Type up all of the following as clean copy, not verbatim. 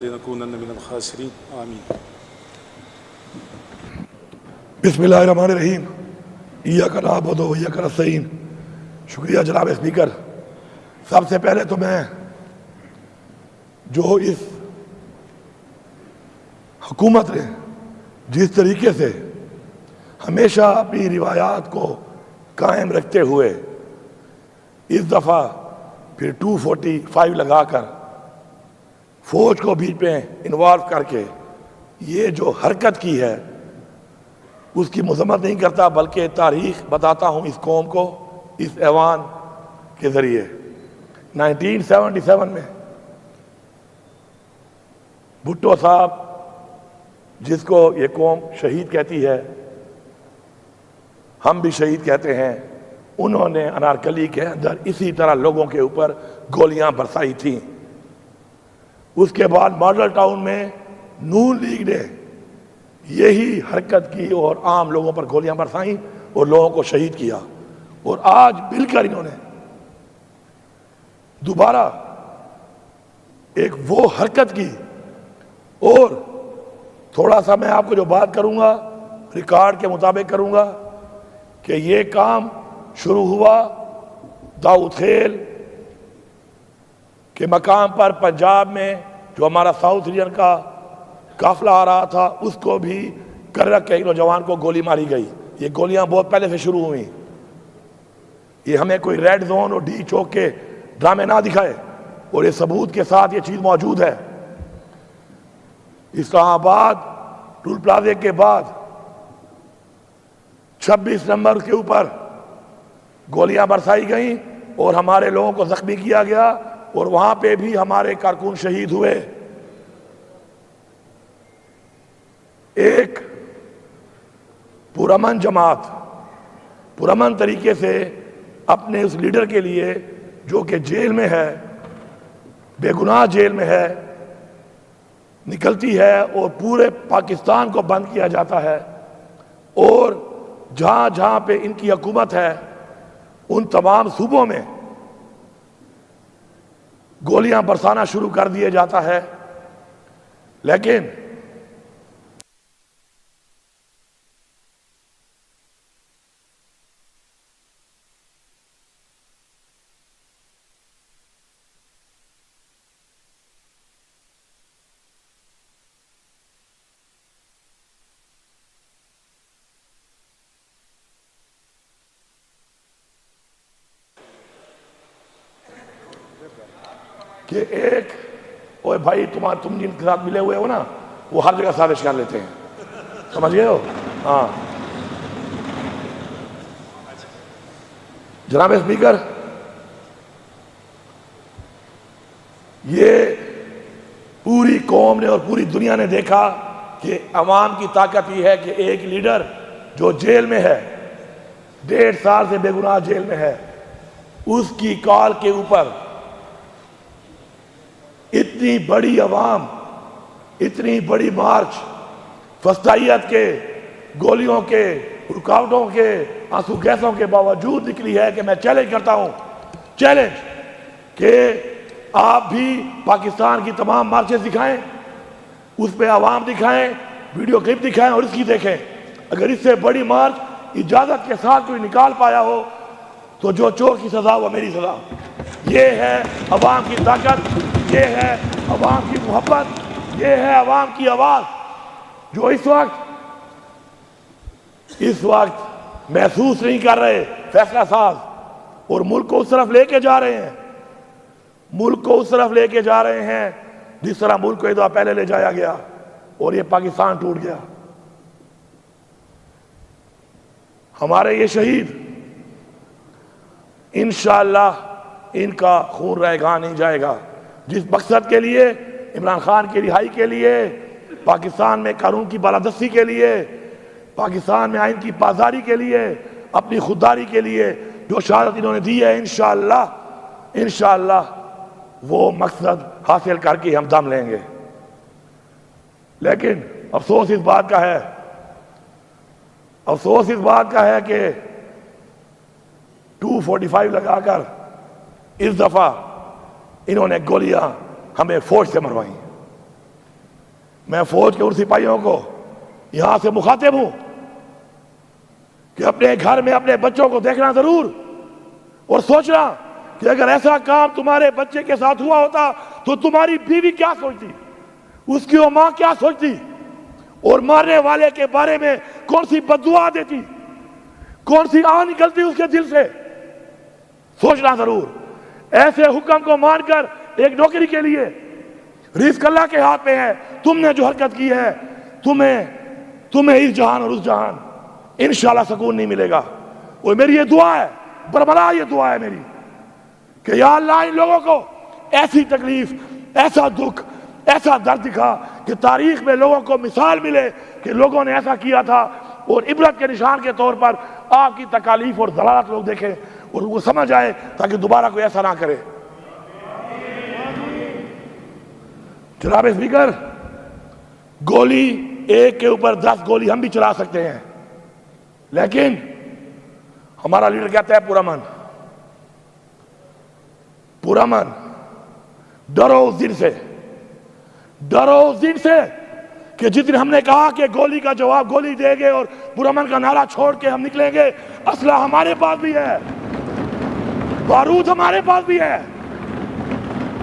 لنکونن من الخاسرین آمین۔ بسم اللہ الرحمن الرحیم۔ ایاک نعبد و ایاک نستعین۔ شکریہ جناب اسپیکر۔ سب سے پہلے تو میں جو اس حکومت نے جس طریقے سے ہمیشہ اپنی روایات کو قائم رکھتے ہوئے اس دفعہ پھر 245 لگا کر فوج کو بیچ میں انوالو کر کے یہ جو حرکت کی ہے اس کی مذمت نہیں کرتا، بلکہ تاریخ بتاتا ہوں اس قوم کو اس ایوان کے ذریعے۔ 1977 میں بھٹو صاحب، جس کو یہ قوم شہید کہتی ہے، ہم بھی شہید کہتے ہیں، انہوں نے انارکلی کے اندر اسی طرح لوگوں کے اوپر گولیاں برسائی تھیں۔ اس کے بعد ماڈل ٹاؤن میں نون لیگ نے یہی حرکت کی اور عام لوگوں پر گولیاں برسائیں اور لوگوں کو شہید کیا، اور آج مل کر انہوں نے دوبارہ ایک وہ حرکت کی۔ اور تھوڑا سا میں آپ کو جو بات کروں گا ریکارڈ کے مطابق کروں گا کہ یہ کام شروع ہوا داؤد خیل کے مقام پر پنجاب میں، جو ہمارا ساؤتھ ریجن کا قافلہ آ رہا تھا، اس کو بھی کر رکھ کے ایک نوجوان کو گولی ماری گئی۔ یہ گولیاں بہت پہلے سے شروع ہوئیں۔ یہ ہمیں کوئی ریڈ زون اور ڈی چوک کے ڈرامے نہ دکھائے، اور یہ ثبوت کے ساتھ یہ چیز موجود ہے۔ اسلام آباد ٹول پلازے کے بعد 26 نمبر کے اوپر گولیاں برسائی گئیں اور ہمارے لوگوں کو زخمی کیا گیا، اور وہاں پہ بھی ہمارے کارکن شہید ہوئے۔ ایک پرامن جماعت پرامن طریقے سے اپنے اس لیڈر کے لیے، جو کہ جیل میں ہے، بے گناہ جیل میں ہے، نکلتی ہے اور پورے پاکستان کو بند کیا جاتا ہے، اور جہاں جہاں پہ ان کی حکومت ہے ان تمام صوبوں میں گولیاں برسانا شروع کر دیا جاتا ہے۔ لیکن کہ ایک اوے بھائی تم جن کے ساتھ ملے ہوئے ہو نا، وہ ہر جگہ سازش کر لیتے ہیں، سمجھ گئے ہو؟ ہاں جناب اسپیکر، یہ پوری قوم نے اور پوری دنیا نے دیکھا کہ عوام کی طاقت یہ ہے کہ ایک لیڈر جو جیل میں ہے، 1.5 سال سے بے گناہ جیل میں ہے، اس کی کال کے اوپر اتنی بڑی عوام، اتنی بڑی مارچ، فسطائیت کے، گولیوں کے، رکاوٹوں کے، آنسو گیسوں کے باوجود نکلی ہے کہ میں چیلنج کرتا ہوں، چیلنج کہ آپ بھی پاکستان کی تمام مارچز دکھائیں، اس پہ عوام دکھائیں، ویڈیو کلپ دکھائیں اور اس کی دیکھیں۔ اگر اس سے بڑی مارچ اجازت کے ساتھ کوئی نکال پایا ہو تو جو چور کی سزا وہ میری سزا۔ یہ ہے عوام کی طاقت، یہ ہے عوام کی محبت، یہ ہے عوام کی آواز، جو اس وقت محسوس نہیں کر رہے فیصلہ ساز، اور ملک کو اس طرف لے کے جا رہے ہیں، ملک کو اس طرف لے کے جا رہے ہیں جس طرح ملک کو ایک دفعہ پہلے لے جایا گیا اور یہ پاکستان ٹوٹ گیا۔ ہمارے یہ شہید انشاءاللہ ان کا خون رائے گاہ نہیں جائے گا۔ جس مقصد کے لیے، عمران خان کی رہائی کے لیے، پاکستان میں قانون کی بالادستی کے لیے، پاکستان میں آئین کی پاسداری کے لیے، اپنی خودداری کے لیے جو شہادت انہوں نے دی ہے، انشاءاللہ وہ مقصد حاصل کر کے ہم دم لیں گے۔ لیکن افسوس اس بات کا ہے کہ 245 لگا کر اس دفعہ انہوں نے گولیاں ہمیں فوج سے مروائیں۔ میں فوج کے ان سپاہیوں کو یہاں سے مخاطب ہوں کہ اپنے گھر میں اپنے بچوں کو دیکھنا ضرور اور سوچنا کہ اگر ایسا کام تمہارے بچے کے ساتھ ہوا ہوتا تو تمہاری بیوی کیا سوچتی, اس کی وہ ماں کیا سوچتی, اور مارنے والے کے بارے میں کون سی بد دعا دیتی, کون سی آن نکلتی اس کے دل سے. سوچنا ضرور. ایسے حکم کو مان کر ایک نوکری کے لیے رزق اللہ کے ہاتھ میں ہے, تم نے جو حرکت کی ہے تمہیں اس جہان اور اس جہان انشاءاللہ سکون نہیں ملے گا. اور میری یہ دعا ہے, برملا یہ دعا ہے میری, کہ یا اللہ ان لوگوں کو ایسی تکلیف, ایسا دکھ, ایسا درد دکھا کہ تاریخ میں لوگوں کو مثال ملے کہ لوگوں نے ایسا کیا تھا, اور عبرت کے نشان کے طور پر آپ کی تکالیف اور ضلالت لوگ دیکھیں اور وہ سمجھ آئے تاکہ دوبارہ کوئی ایسا نہ کرے. جناب اسپیکر, گولی ایک کے اوپر 10 گولی ہم بھی چلا سکتے ہیں, لیکن ہمارا لیڈر کہتا ہے پرامن, پرامن. ڈرو اس دن سے, ڈرو اس دن سے کہ جس دن ہم نے کہا کہ گولی کا جواب گولی دیں گے اور پرامن کا نعرہ چھوڑ کے ہم نکلیں گے, اسلحہ ہمارے پاس بھی ہے, بارود ہمارے پاس بھی ہے,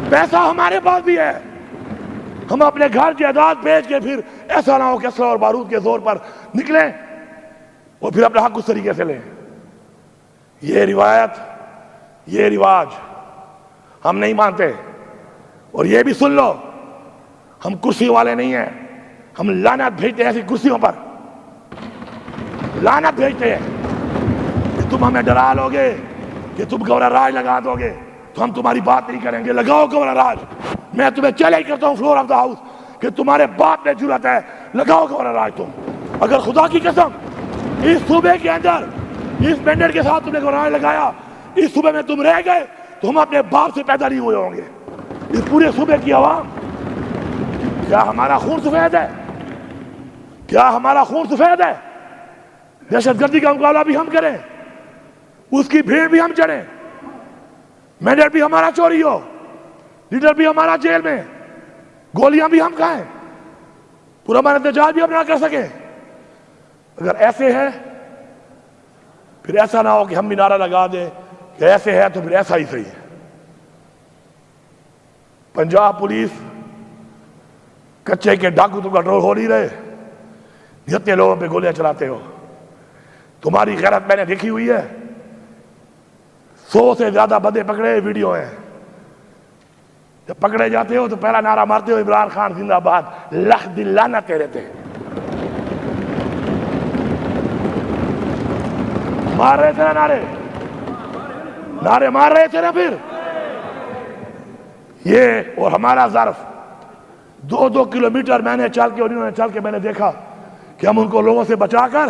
پیسہ ہمارے پاس بھی ہے. ہم اپنے گھر جائیداد بیچ کے پھر ایسا نہ ہو کہ اسلحہ اور بارود کے زور پر نکلیں اور پھر اپنا حق اس طریقے سے لیں. یہ روایت, یہ رواج ہم نہیں مانتے. اور یہ بھی سن لو, ہم کرسی والے نہیں ہیں, ہم لعنت بھیجتے ہیں ایسی کرسیوں پر, لعنت بھیجتے ہیں کہ تم ہمیں ڈرا لو گے, کہ تم گورنر راج لگا دو گے تو ہم تمہاری بات نہیں کریں گے. لگاؤ گورنر راج, میں تمہیں چیلنج کرتا ہوں فلور آف دا ہاؤس کہ تمہارے باپ میں جرأت ہے, لگاؤ گورنر راج. تم اگر خدا کی قسم اس صوبے کے اندر اس مینڈیٹ کے ساتھ تم نے گورنر راج لگایا, اس صوبے میں تم رہ گئے تو ہم اپنے باپ سے پیدا نہیں ہوئے ہوں گے. اس پورے صوبے کی عوام, کیا ہمارا خون سفید ہے؟ کیا ہمارا خون سفید ہے؟ دہشت گردی کا مقابلہ بھی ہم کریں, اس کی بھیڑ بھی ہم چڑھیں, مینڈیٹ بھی ہمارا چوری ہو, لیڈر بھی ہمارا جیل میں, گولیاں بھی ہم کھائیں, پورا ہمارا احتجاج بھی ہم نہ کر سکیں؟ اگر ایسے ہے پھر ایسا نہ ہو کہ ہم بھی نعرہ لگا دیں کہ ایسے ہے تو پھر ایسا ہی صحیح ہے. پنجاب پولیس کچے کے ڈاکو تو کنٹرول ہو نہیں رہے, جتنے لوگوں پہ گولیاں چلاتے ہو. تمہاری غیرت میں نے دیکھی ہوئی ہے, 100 سے زیادہ بندے پکڑے, ویڈیو ہیں. جب پکڑے جاتے ہو تو پہلا نعرہ مارتے ہو عمران خان زندہ آباد, لکھ دل لعنت تیرے تے. مار رہے تھے نا نعرے, نعرے مار رہے تھے نا. پھر یہ اور ہمارا ظرف 2 کلومیٹر میں نے چل کے اور انہوں نے چل کے میں نے دیکھا کہ ہم ان کو لوگوں سے بچا کر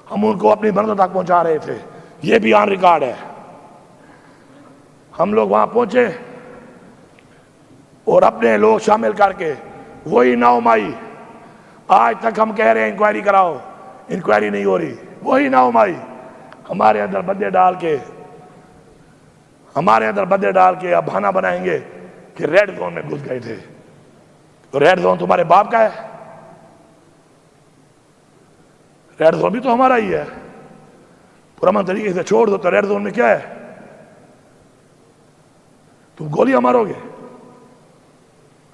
ہم ان کو اپنی منزل تک پہنچا رہے تھے. یہ بھی آن ریکارڈ ہے. ہم لوگ وہاں پہنچے اور اپنے لوگ شامل کر کے وہی 9 مئی, آج تک ہم کہہ رہے ہیں انکوائری کراؤ, انکوائری نہیں ہو رہی. وہی 9 مئی ہمارے اندر بندے ڈال کے, ہمارے اندر بندے ڈال کے اب بہانہ بنائیں گے کہ ریڈ زون میں گھس گئے تھے. تو ریڈ زون تمہارے باپ کا ہے, ریڈ زون بھی تو ہمارا ہی ہے. پرامن طریقے سے چھوڑ دو تو ریڈ زون میں کیا ہے؟ تم گولیاں مارو گے,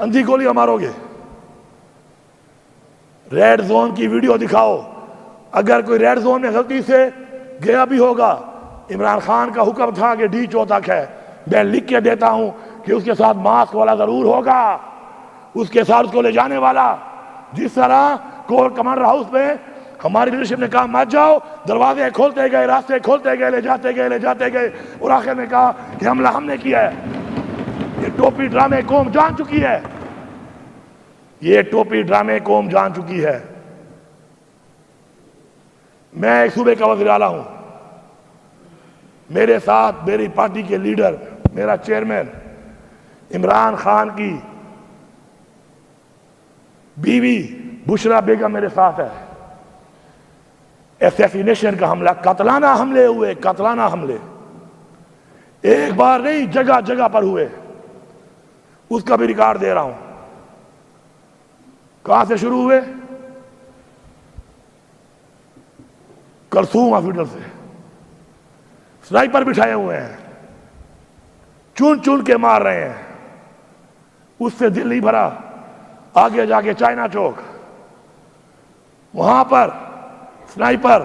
اندھی گولیاں مارو گے. ریڈ زون کی ویڈیو دکھاؤ. اگر کوئی ریڈ زون میں غلطی سے گیا بھی ہوگا, عمران خان کا حکم تھا کہ D4 تک ہے, میں لکھ کے دیتا ہوں کہ اس کے ساتھ ماسک والا ضرور ہوگا, اس کے ساتھ اس کو لے جانے والا. جس طرح کور کمانڈر ہاؤس میں ہماری لیڈرشپ نے کہا مت جاؤ, دروازے کھولتے گئے, راستے کھولتے گئے, لے جاتے گئے اور آخر میں کہا کہ حملہ ہم نے کیا ہے. یہ ٹوپی ڈرامے قوم جان چکی ہے, یہ ٹوپی ڈرامے قوم جان چکی ہے. میں ایک صوبے کا وزیر اعلیٰ ہوں, میرے ساتھ میری پارٹی کے لیڈر, میرا چیئرمین عمران خان کی بیوی بشرا بیگم میرے ساتھ ہے. ایسیسینیشن کا حملہ, قاتلانہ حملے ہوئے, قاتلانہ حملے ایک بار نہیں, جگہ جگہ پر ہوئے. اس کا بھی ریکارڈ دے رہا ہوں. کہاں سے شروع ہوئے؟ کلثوم ہاسپٹل سے سنائپر بٹھائے ہوئے ہیں، چون چون کے مار رہے ہیں، اس سے دل نہیں بھرا۔ آگے جا کے چائنا چوک، وہاں پر سنائپر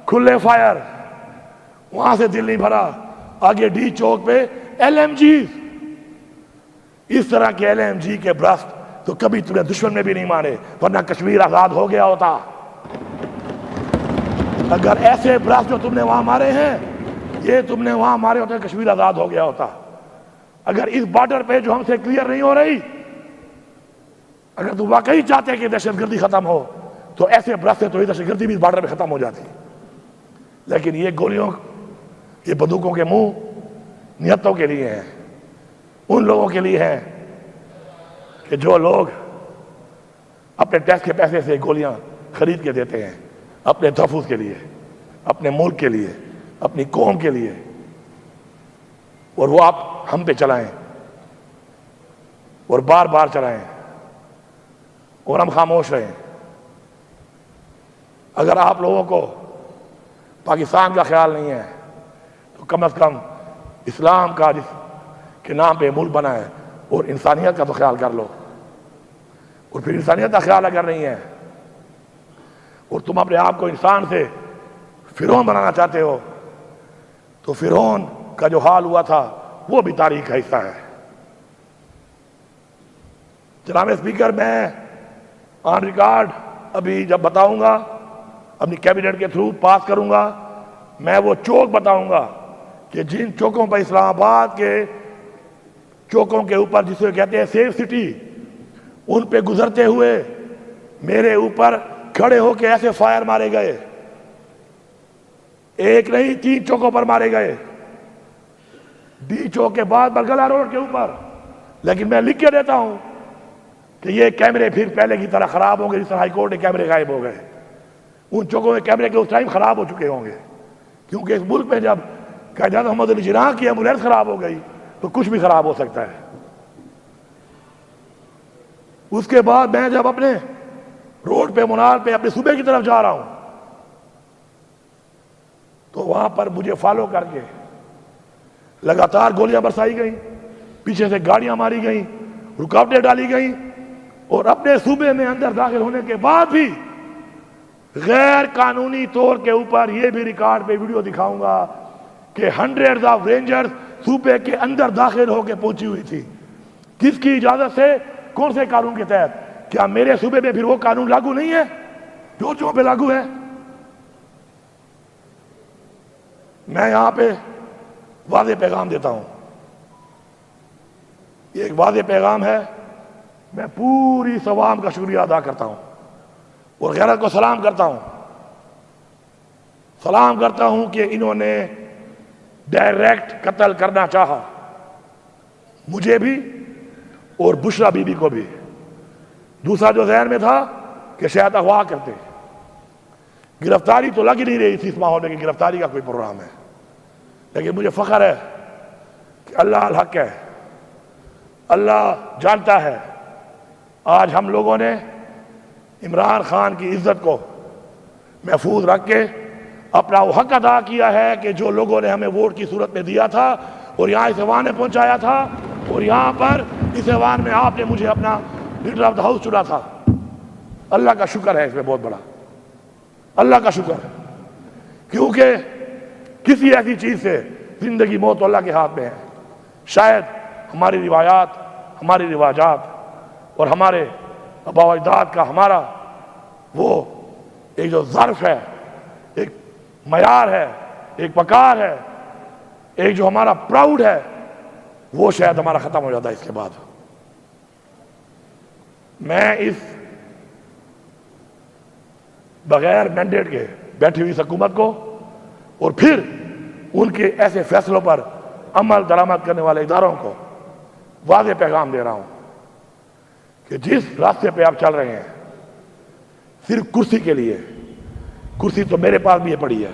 کھلے فائر، وہاں سے دل نہیں بھرا۔ آگے ڈی چوک پہ ایل ایم جی، اس طرح کے ایل ایم جی کے برسٹ تو کبھی تمہیں دشمن میں بھی نہیں مارے، ورنہ کشمیر آزاد ہو گیا ہوتا۔ اگر ایسے برسٹ جو تم نے وہاں مارے ہیں، یہ تم نے وہاں مارے ہوتے کشمیر آزاد ہو گیا ہوتا۔ اگر اس بارڈر پہ جو ہم سے کلیئر نہیں ہو رہی، اگر تم واقعی چاہتے کہ دہشت گردی ختم ہو تو ایسے برسٹ سے تو یہ دہشت گردی بھی اس بارڈر پہ ختم ہو جاتی۔ لیکن یہ گولیوں، یہ بندوقوں کے منہ نیتوں کے لیے ہیں، ان لوگوں کے لیے ہیں کہ جو لوگ اپنے ٹیکس کے پیسے سے گولیاں خرید کے دیتے ہیں اپنے تحفظ کے لیے، اپنے ملک کے لیے، اپنی قوم کے لیے، اور وہ آپ ہم پہ چلائیں اور بار بار چلائیں اور ہم خاموش رہیں۔ اگر آپ لوگوں کو پاکستان کا خیال نہیں ہے تو کم از کم اسلام کا جس کے نام پہ ملک بنا ہے اور انسانیت کا تو خیال کر لو۔ اور پھر انسانیت کا خیال اگر نہیں ہے اور تم اپنے آپ کو انسان سے فرعون بنانا چاہتے ہو تو فرعون کا جو حال ہوا تھا وہ بھی تاریخ کا حصہ ہے۔ جناب اسپیکر، میں آن ریکارڈ ابھی جب بتاؤں گا، اپنی کیبنٹ کے تھرو پاس کروں گا، میں وہ چوک بتاؤں گا کہ جن چوکوں پر اسلام آباد کے چوکوں کے اوپر جسے کہتے ہیں سیف سٹی، ان پہ گزرتے ہوئے میرے اوپر کھڑے ہو کے ایسے فائر مارے گئے، ایک نہیں 3 چوکوں پر مارے گئے، ڈی چوک کے بعد برگلا روڈ کے اوپر۔ لیکن میں لکھ کے دیتا ہوں کہ یہ کیمرے پھر پہلے کی طرح خراب ہوں گے، جس طرح ہائی کورٹ کے کیمرے غائب ہو گئے۔ ان چوکوں میں کیمرے کے اس ٹائم خراب ہو چکے ہوں گے، کیونکہ اس ملک میں جب قائد اعظم محمد علی جناح کی ایمبولینس خراب ہو گئی تو کچھ بھی خراب ہو سکتا ہے۔ اس کے بعد میں جب اپنے روڈ پہ منار پہ اپنے صوبے کی طرف جا رہا ہوں تو وہاں پر مجھے فالو کر کے لگاتار گولیاں برسائی گئیں، پیچھے سے گاڑیاں ماری گئیں، رکاوٹیں ڈالی گئیں، اور اپنے صوبے میں اندر داخل ہونے کے بعد بھی غیر قانونی طور کے اوپر یہ بھی ریکارڈ پہ ویڈیو دکھاؤں گا کہ ہنڈریڈز آف رینجرز صوبے کے اندر داخل ہو کے پہنچی ہوئی تھی۔ کس کی اجازت سے؟ کون سے قانون کے تحت؟ کیا میرے صوبے میں پھر وہ قانون لاگو نہیں ہے جو پہ لاگو ہے؟ میں یہاں پہ واضح پیغام دیتا ہوں، یہ ایک واضح پیغام ہے۔ میں پوری عوام کا شکریہ ادا کرتا ہوں اور غیرت کو سلام کرتا ہوں، سلام کرتا ہوں کہ انہوں نے ڈائریکٹ قتل کرنا چاہا، مجھے بھی اور بشرا بی بی کو بھی۔ دوسرا جو ذہن میں تھا کہ شاید اغوا کرتے، گرفتاری تو لگ ہی نہیں رہی تھی اس ماحول میں کہ گرفتاری کا کوئی پروگرام ہے، لیکن مجھے فخر ہے کہ اللہ الحق ہے، اللہ جانتا ہے۔ آج ہم لوگوں نے عمران خان کی عزت کو محفوظ رکھ کے اپنا وہ حق ادا کیا ہے کہ جو لوگوں نے ہمیں ووٹ کی صورت میں دیا تھا اور یہاں اس ایوان میں پہنچایا تھا، اور یہاں پر اس ایوان میں آپ نے مجھے اپنا لیڈر آف دا ہاؤس چنا تھا۔ اللہ کا شکر ہے، اس میں بہت بڑا اللہ کا شکر ہے، کیونکہ کسی ایسی چیز سے زندگی موت اللہ کے ہاتھ میں ہے۔ شاید ہماری روایات، ہماری رواجات اور ہمارے آباء و اجداد کا ہمارا وہ ایک جو ظرف ہے، ایک معیار ہے، ایک وقار ہے، ایک جو ہمارا پراؤڈ ہے، وہ شاید ہمارا ختم ہو جاتا ہے اس کے بعد۔ میں اس بغیر مینڈیٹ کے بیٹھی ہوئی حکومت کو اور پھر ان کے ایسے فیصلوں پر عمل درآمد کرنے والے اداروں کو واضح پیغام دے رہا ہوں کہ جس راستے پہ آپ چل رہے ہیں صرف کرسی کے لیے، کرسی تو میرے پاس بھی پڑی ہے،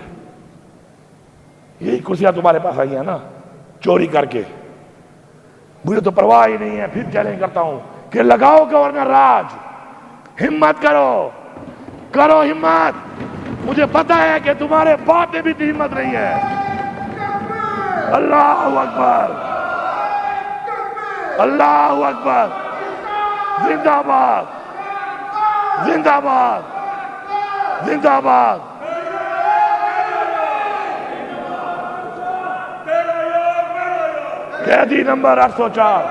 یہی کرسیاں تمہارے پاس آئی ہیں نا چوری کر کے، مجھے تو پرواہ ہی نہیں ہے۔ پھر چیلنج کرتا ہوں کہ لگاؤ گورنر راج، ہمت کرو، کرو ہمت، مجھے پتا ہے کہ تمہارے باپ میں بھی اتنی ہمت نہیں ہے۔ اللہ اکبر، اللہ اکبر، زندہ باد، زندہ باد، زندہ باد۔ قیدی نمبر 804۔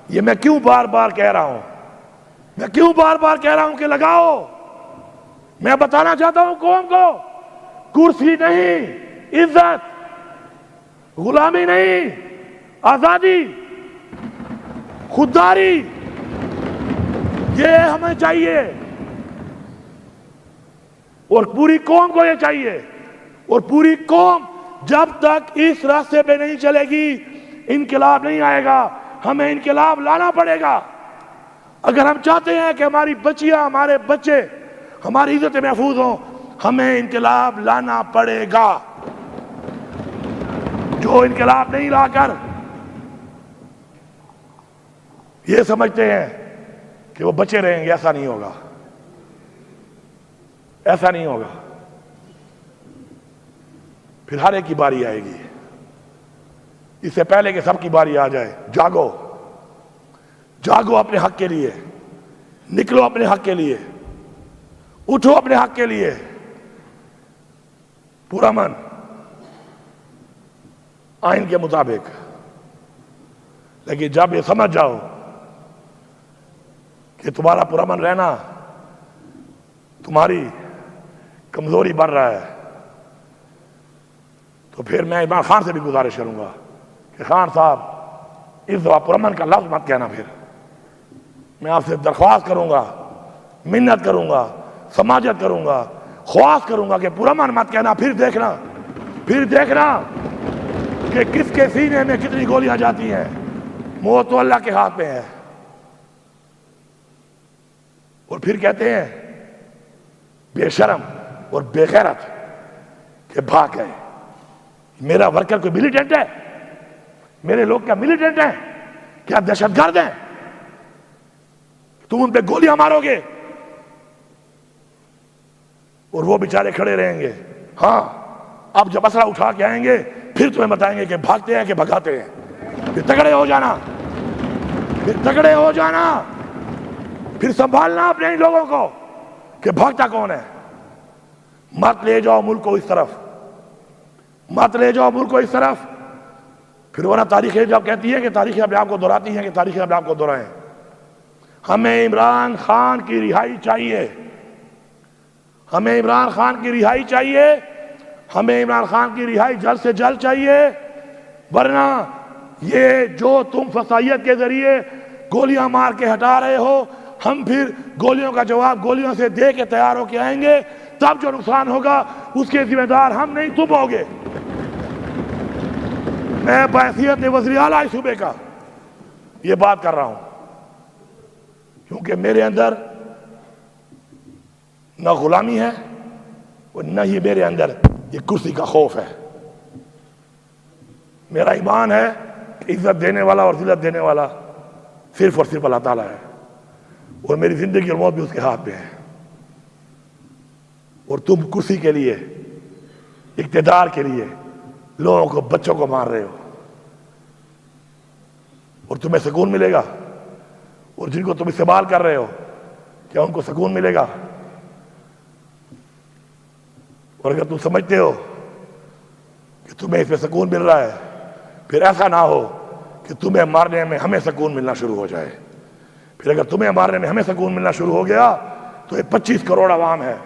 یہ میں کیوں بار بار کہہ رہا ہوں، میں کیوں بار بار کہہ رہا ہوں کہ لگاؤ؟ میں بتانا چاہتا ہوں قوم کو، کرسی نہیں، عزت، غلامی نہیں، آزادی، خودداری، یہ ہمیں چاہیے اور پوری قوم کو یہ چاہیے۔ اور پوری قوم جب تک اس راستے پہ نہیں چلے گی انقلاب نہیں آئے گا۔ ہمیں انقلاب لانا پڑے گا اگر ہم چاہتے ہیں کہ ہماری بچیاں، ہمارے بچے، ہماری عزت محفوظ ہوں۔ ہمیں انقلاب لانا پڑے گا۔ جو انقلاب نہیں لا کر یہ سمجھتے ہیں کہ وہ بچے رہیں گے، ایسا نہیں ہوگا، ایسا نہیں ہوگا۔ پھر ہر ایک کی باری آئے گی۔ اس سے پہلے کہ سب کی باری آ جائے، جاگو، جاگو اپنے حق کے لیے، نکلو اپنے حق کے لیے، اٹھو اپنے حق کے لیے۔ پرامن آئین کے مطابق۔ لیکن جب یہ سمجھ جاؤ کہ تمہارا پرامن رہنا تمہاری کمزوری بڑھ رہا ہے، تو پھر میں عمران خان سے بھی گزارش کروں گا کہ خان صاحب اس دفعہ پرامن کا لفظ مت کہنا۔ پھر میں آپ سے درخواست کروں گا، منت کروں گا، سماجت کروں گا، خواست کروں گا کہ پرامن مت کہنا۔ پھر دیکھنا، پھر دیکھنا کہ کس کے سینے میں کتنی گولیاں جاتی ہیں۔ موت تو اللہ کے ہاتھ میں ہے۔ اور پھر کہتے ہیں بے شرم اور بے غیرت کہ بھاگ گئے۔ میرا ورکر کوئی ملیٹنٹ ہے؟ میرے لوگ کیا ملیٹنٹ ہیں؟ کیا دہشت گرد ہیں؟ تم ان پہ گولیاں مارو گے اور وہ بیچارے کھڑے رہیں گے۔ ہاں، اب جب اسلحہ اٹھا کے آئیں گے پھر تمہیں بتائیں گے کہ بھاگتے ہیں کہ بھگاتے ہیں۔ پھر تگڑے ہو جانا، پھر تگڑے ہو جانا، پھر سنبھالنا اپنے ان لوگوں کو کہ بھاگتا کون ہے۔ مت لے جاؤ ملک کو اس طرف، مت لے جاؤ ملک کو اس طرف۔ پھر ورنہ تاریخیں جب کہتی ہے کہ تاریخیں اپنے آپ کو دہراتی ہیں کہ تاریخیں اپنے آپ کو دہرائیں۔ ہمیں عمران خان کی رہائی چاہیے، ہمیں عمران خان کی رہائی چاہیے، ہمیں عمران خان کی رہائی جلد سے جلد چاہیے۔ ورنہ یہ جو تم فسائیت کے ذریعے گولیاں مار کے ہٹا رہے ہو، ہم پھر گولیوں کا جواب گولیوں سے دے کے تیار ہو کے آئیں گے، تب جو نقصان ہوگا اس کے ذمہ دار ہم نہیں، تم ہوگے۔ میں بحیثیت وزیر اعلیٰ اس صوبے کا یہ بات کر رہا ہوں کیونکہ میرے اندر نہ غلامی ہے اور نہ ہی میرے اندر یہ کرسی کا خوف ہے۔ میرا ایمان ہے کہ عزت دینے والا اور ذلت دینے والا صرف اور صرف اللہ تعالیٰ ہے، اور میری زندگی اور موت بھی اس کے ہاتھ میں ہے۔ اور تم کرسی کے لیے، اقتدار کے لیے لوگوں کو، بچوں کو مار رہے ہو، اور تمہیں سکون ملے گا؟ اور جن کو تم استعمال کر رہے ہو کیا ان کو سکون ملے گا؟ اور اگر تم سمجھتے ہو کہ تمہیں اس پہ سکون مل رہا ہے، پھر ایسا نہ ہو کہ تمہیں مارنے میں ہمیں سکون ملنا شروع ہو جائے۔ پھر اگر تمہیں مارنے میں ہمیں سکون ملنا شروع ہو گیا تو یہ 25 کروڑ عوام ہے۔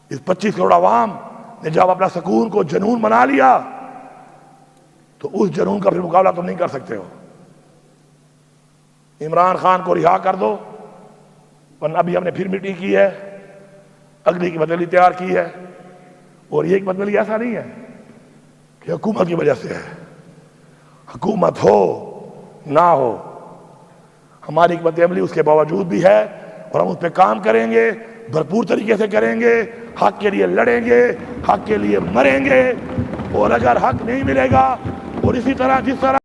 اس 25 کروڑ عوام نے جب اپنا سکون کو جنون بنا لیا تو اس جنون کا پھر مقابلہ تم نہیں کر سکتے ہو۔ عمران خان کو رہا کر دو، ورنہ ابھی ہم نے پھر میٹنگ کی ہے، اگلی کی بدلی تیار کی ہے، اور یہ ایک بدلی ایسا نہیں ہے کہ حکومت کی وجہ سے ہے۔ حکومت ہو نہ ہو، ہماری حکمت عملی اس کے باوجود بھی ہے، اور ہم اس پہ کام کریں گے، بھرپور طریقے سے کریں گے، حق کے لیے لڑیں گے، حق کے لیے مریں گے۔ اور اگر حق نہیں ملے گا، اور اسی طرح جس طرح